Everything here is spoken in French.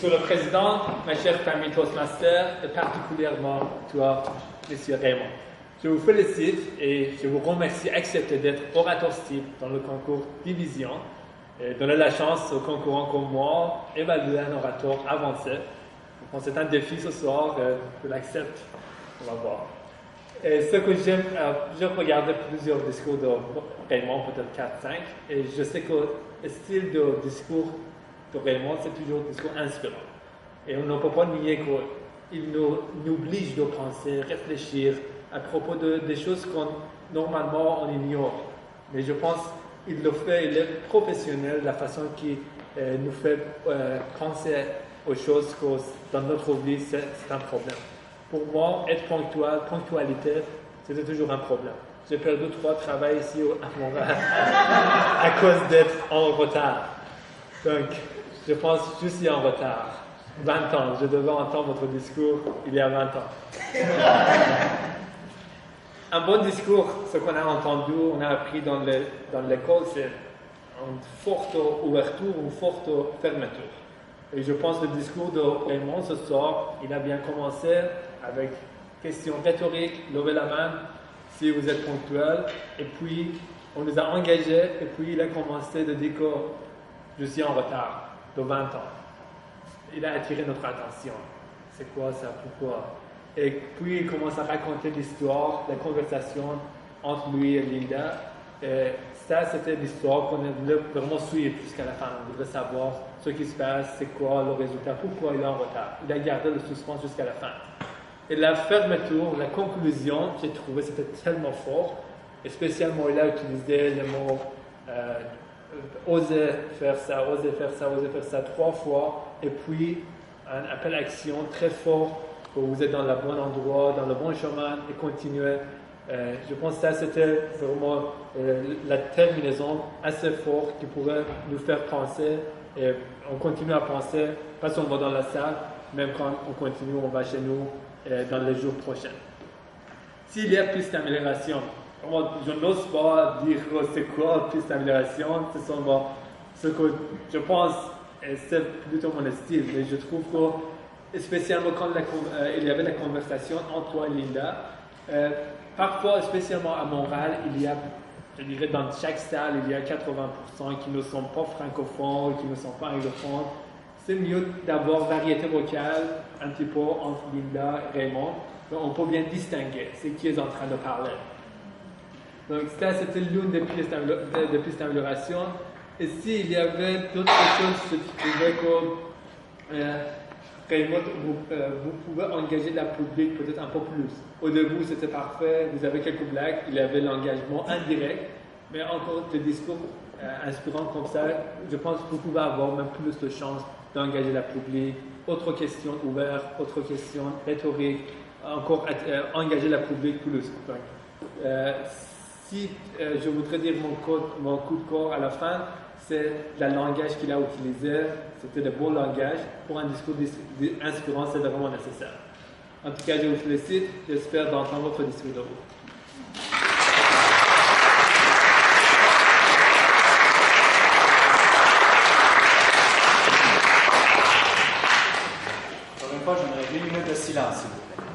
Monsieur le Président, ma chère famille Toastmaster, et particulièrement toi, Monsieur Raymond. Je vous félicite et je vous remercie d'accepter d'être orateur type dans le concours Division et donner la chance aux concurrents comme moi d'évaluer un orateur avancé. Donc, c'est un défi ce soir, je l'accepte, on va voir. Et ce que j'aime, j'ai regardé plusieurs discours de Raymond, peut-être 4-5, et je sais que le style de discours de Raymond, c'est toujours un discours inspirant. Et on ne peut pas nier qu'il nous oblige de penser, réfléchir à propos des choses qu'on normalement on ignore. Mais je pense qu'il le fait, il est professionnel, la façon qu'il nous fait penser aux choses que dans notre vie, c'est un problème. Pour moi, être ponctuel, ponctualité, c'était toujours un problème. J'ai perdu 3 travails ici à Montréal à cause d'être en retard. Donc, je pense que je suis en retard. 20 ans, je devais entendre votre discours il y a 20 ans. Un bon discours, ce qu'on a entendu, on a appris dans l'école, c'est une forte ouverture, une forte fermeture. Et je pense que le discours de Raymond ce soir, il a bien commencé avec question rhétorique, levez la main si vous êtes ponctuel. Et puis, on nous a engagés et puis il a commencé de dire que je suis en retard de 20 ans. Il a attiré notre attention. C'est quoi ça? Pourquoi? Et puis, il commence à raconter l'histoire, la conversation entre lui et Linda. Et ça, c'était l'histoire qu'on voulait vraiment suivre jusqu'à la fin. On voudrait savoir ce qui se passe, c'est quoi le résultat, pourquoi il est en retard. Il a gardé le suspense jusqu'à la fin. Et la fermeture, la conclusion, j'ai trouvé c'était tellement fort. Et spécialement, il a utilisé le mot oser faire ça, oser faire ça, oser faire ça 3 fois. Et puis, un appel à action très fort que vous êtes dans le bon endroit, dans le bon chemin et continuez. Je pense que ça, c'était vraiment la terminaison assez forte qui pourrait nous faire penser. Et on continue à penser, pas si on va dans la salle, même quand on continue, on va chez nous dans les jours prochains. S'il y a plus d'amélioration, je n'ose pas dire c'est quoi plus d'amélioration, ce que je pense, c'est plutôt mon style, mais je trouve que, spécialement quand il y avait la conversation entre toi et Linda, parfois, spécialement à Montréal, il y a, je dirais, dans chaque salle, il y a 80% qui ne sont pas francophones, qui ne sont pas anglophones. C'est mieux d'avoir variété vocale un petit peu entre Linda et Raymond. Donc, on peut bien distinguer ce qui est en train de parler. Donc, ça, c'était l'une des pistes d'amélioration. Et s'il y avait d'autres choses, je trouvais que Raymond, vous pouvez engager la public peut-être un peu plus. Au début, c'était parfait, vous avez quelques blagues, il y avait l'engagement indirect, mais encore des discours inspirants comme ça, je pense que vous pouvez avoir même plus de chances d'engager la public. Autre question ouverte, autre question rhétorique, encore engager la public plus. Donc, si je voudrais dire mon coup de corps à la fin, c'est le langage qu'il a utilisé, c'était de beaux langages. Pour un discours inspirant, c'est vraiment nécessaire. En tout cas, je vous félicite, j'espère d'entendre votre discours de vous. Encore une fois, j'aimerais 2 minutes de silence, s'il vous plaît.